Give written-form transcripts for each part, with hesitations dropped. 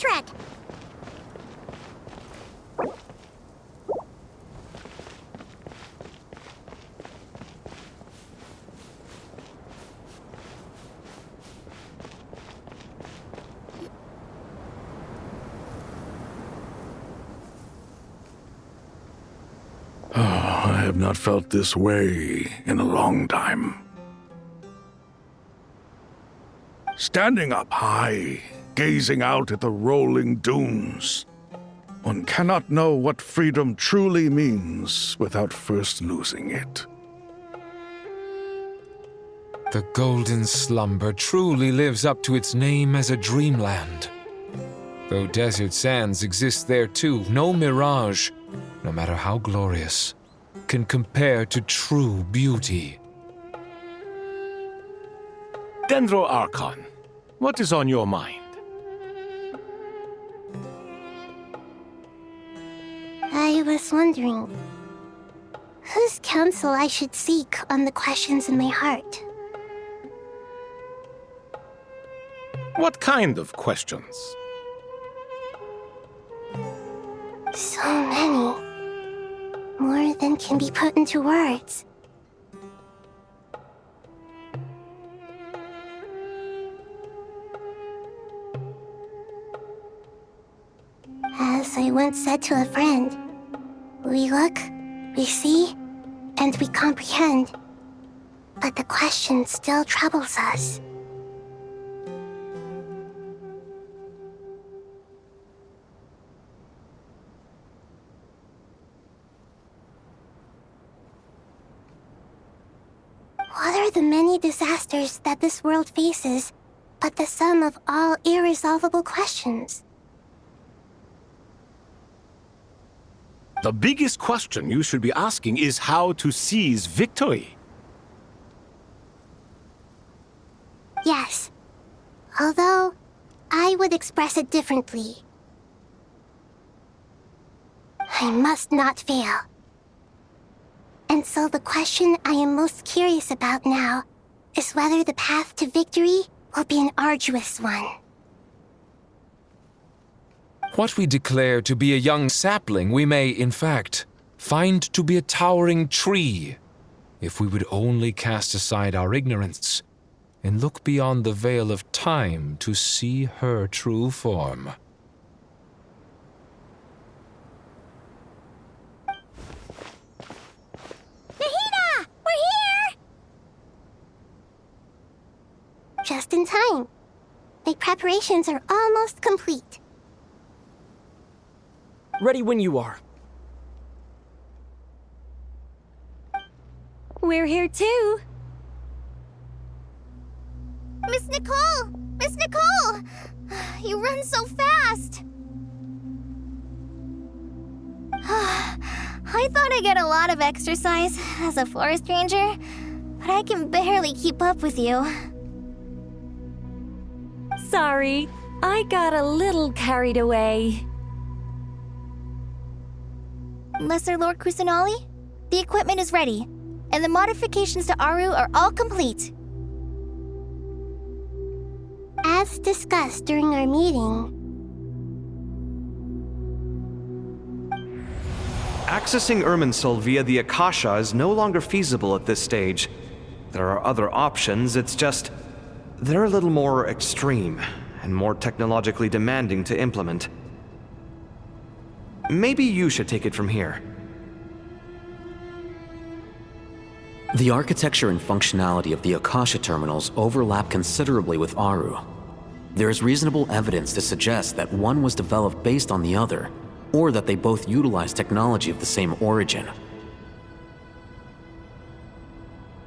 Shrek! I have not felt this way in a long time. Standing up high, gazing out at the rolling dunes, one cannot know what freedom truly means without first losing it. The golden slumber truly lives up to its name as a dreamland. Though desert sands exist there too, no mirage, no matter how glorious, can compare to true beauty. Dendro Archon, what is on your mind? I was wondering whose counsel I should seek on the questions in my heart. What kind of questions? So many. More than can be put into words. As I once said to a friend, we look, we see, and we comprehend. But the question still troubles us. What are the many disasters that this world faces, but the sum of all irresolvable questions? The biggest question you should be asking is how to seize victory. Yes. Although, I would express it differently. I must not fail. And so the question I am most curious about now is whether the path to victory will be an arduous one. What we declare to be a young sapling, we may, in fact, find to be a towering tree, if we would only cast aside our ignorance and look beyond the veil of time to see her true form. Nahida! We're here! Just in time. My preparations are almost complete. Ready when you are. We're here too. Miss Nicole! Miss Nicole! You run so fast! I thought I'd get a lot of exercise as a forest ranger, but I can barely keep up with you. Sorry, I got a little carried away. Lesser Lord Kusanali, the equipment is ready, and the modifications to Aru are all complete. As discussed during our meeting, accessing Irminsul via the Akasha is no longer feasible at this stage. There are other options, it's just they're a little more extreme and more technologically demanding to implement. Maybe you should take it from here. The architecture and functionality of the Akasha terminals overlap considerably with Aru. There is reasonable evidence to suggest that one was developed based on the other, or that they both utilize technology of the same origin.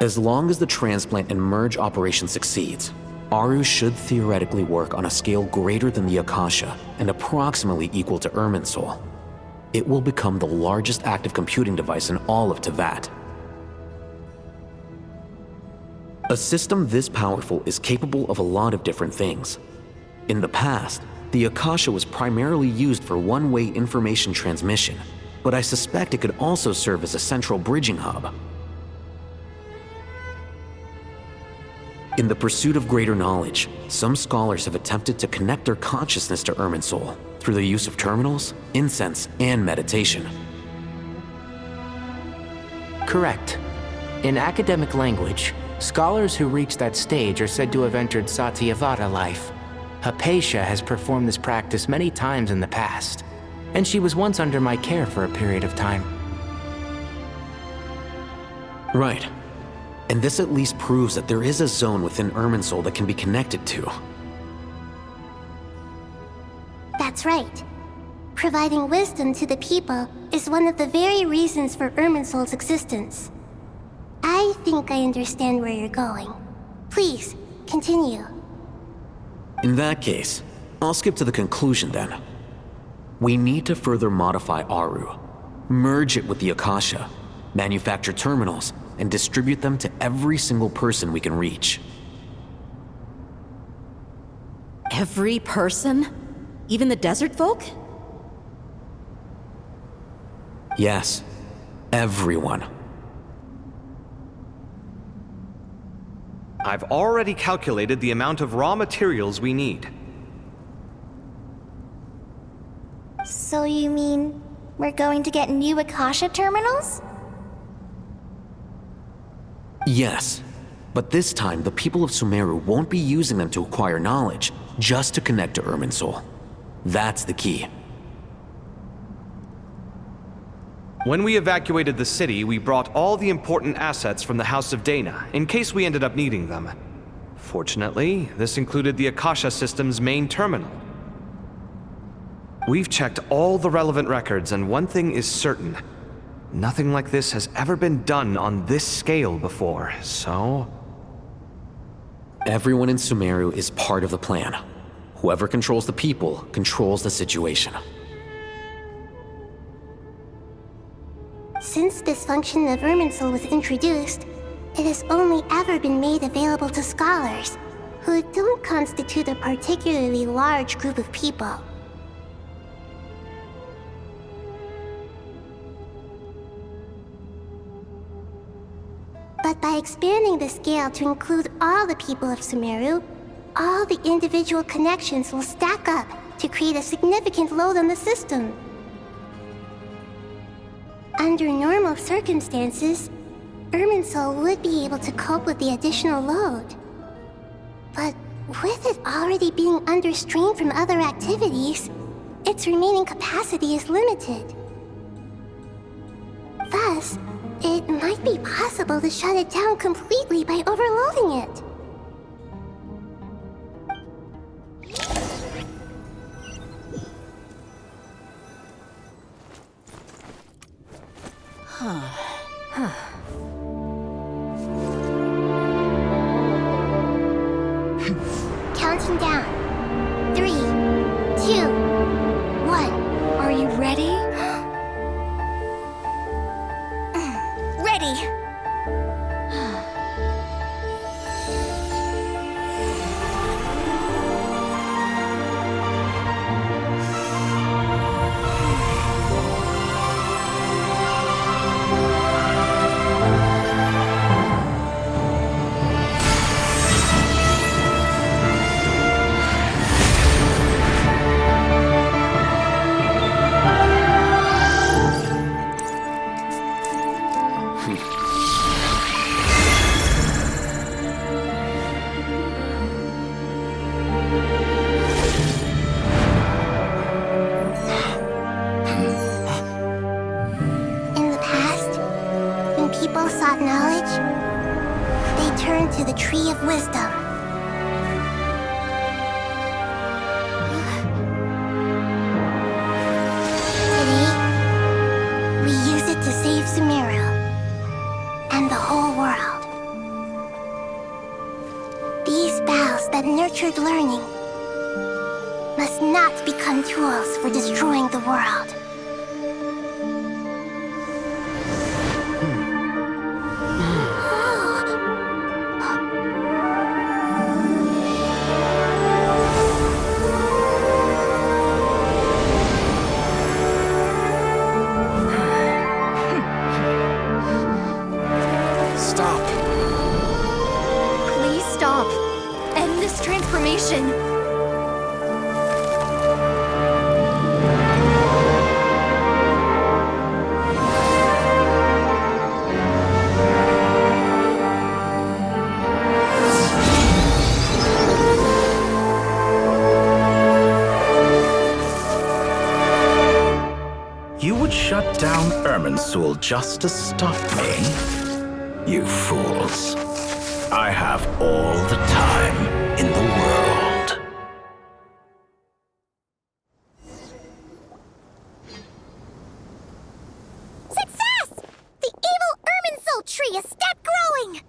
As long as the transplant and merge operation succeeds, Aru should theoretically work on a scale greater than the Akasha and approximately equal to Irminsul. It will become the largest active computing device in all of Teyvat. A system this powerful is capable of a lot of different things. In the past, the Akasha was primarily used for one-way information transmission, but I suspect it could also serve as a central bridging hub. In the pursuit of greater knowledge, some scholars have attempted to connect their consciousness to Irminsul through the use of terminals, incense, and meditation. Correct. In academic language, scholars who reach that stage are said to have entered Satyavata life. Hypatia has performed this practice many times in the past, and she was once under my care for a period of time. Right. And this at least proves that there is a zone within Irminsul that can be connected to. That's right. Providing wisdom to the people is one of the very reasons for Irminsul's existence. I think I understand where you're going. Please, continue. In that case, I'll skip to the conclusion then. We need to further modify Aru, merge it with the Akasha, manufacture terminals, and distribute them to every single person we can reach. Every person? Even the desert folk? Yes, everyone. I've already calculated the amount of raw materials we need. So you mean we're going to get new Akasha terminals? Yes, but this time the people of Sumeru won't be using them to acquire knowledge, just to connect to Irminsul. That's the key. When we evacuated the city, we brought all the important assets from the House of Dana, in case we ended up needing them. Fortunately, this included the Akasha system's main terminal. We've checked all the relevant records, and one thing is certain. Nothing like this has ever been done on this scale before, so... Everyone in Sumeru is part of the plan. Whoever controls the people controls the situation. Since this function of Irminsul was introduced, it has only ever been made available to scholars, who don't constitute a particularly large group of people. But by expanding the scale to include all the people of Sumeru, all the individual connections will stack up to create a significant load on the system. Under normal circumstances, Irminsul would be able to cope with the additional load. But with it already being under strain from other activities, its remaining capacity is limited. Thus, it might be possible to shut it down completely by overloading it. Counting down. 3, 2, 1. Are you ready? Ready! People sought knowledge, they turned to the Tree of Wisdom. Today, we use it to save Sumeru and the whole world. These boughs that nurtured learning must not become tools for destroying the world. Please stop. would shut down Irminsul just to stop me? You fools. I have all the time in the world. Success! The evil Irminsul tree has stopped growing!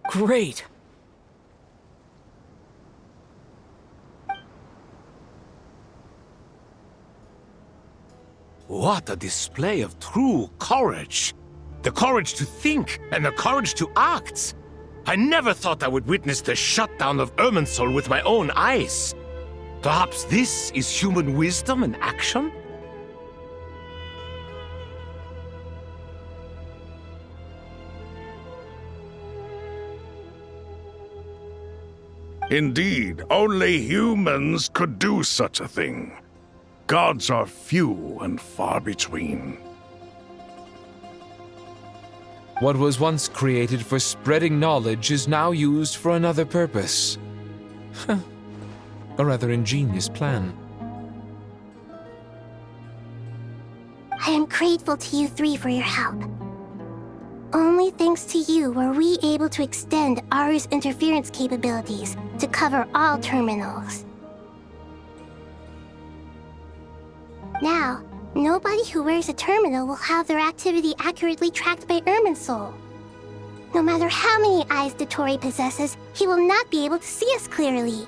Great! What a display of true courage! The courage to think and the courage to act! I never thought I would witness the shutdown of Irminsul with my own eyes. Perhaps this is human wisdom in action? Indeed, only humans could do such a thing. Gods are few and far between. What was once created for spreading knowledge is now used for another purpose. A rather ingenious plan. I am grateful to you three for your help. Only thanks to you were we able to extend Aru's interference capabilities to cover all terminals. Now, nobody who wears a terminal will have their activity accurately tracked by Irminsul. No matter how many eyes Dotori possesses, he will not be able to see us clearly.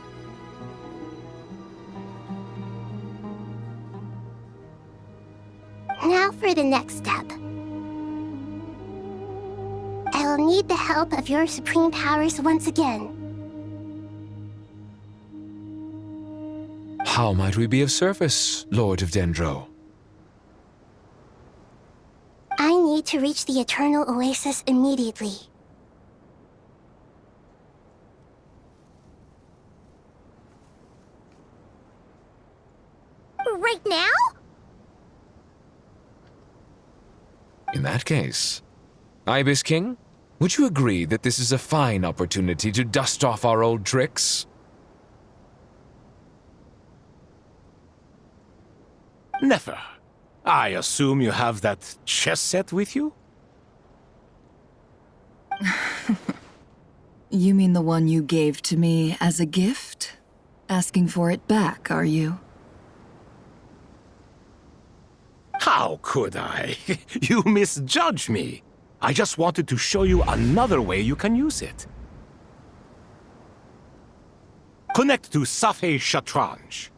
Now for the next step. I will need the help of your supreme powers once again. How might we be of service, Lord of Dendro? I need to reach the Eternal Oasis immediately. Right now? In that case, Ibis King, would you agree that this is a fine opportunity to dust off our old tricks? Never. I assume you have that chess set with you? You mean the one you gave to me as a gift? Asking for it back, are you? How could I? You misjudge me. I just wanted to show you another way you can use it. Connect to Safei Shatranj.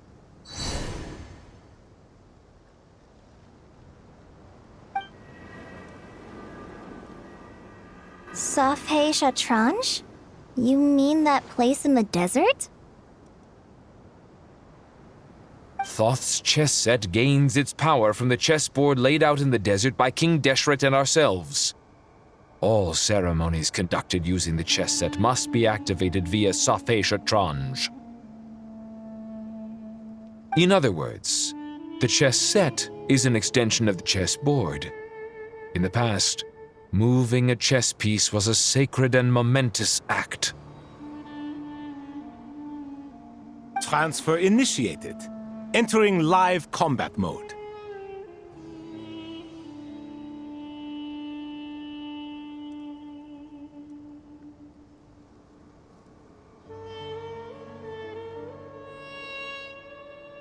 Safei Shatranj? You mean that place in the desert? Thoth's chess set gains its power from the chessboard laid out in the desert by King Deshret and ourselves. All ceremonies conducted using the chess set must be activated via Safei Shatranj. In other words, the chess set is an extension of the chessboard. In the past, moving a chess piece was a sacred and momentous act. Transfer initiated. Entering live combat mode.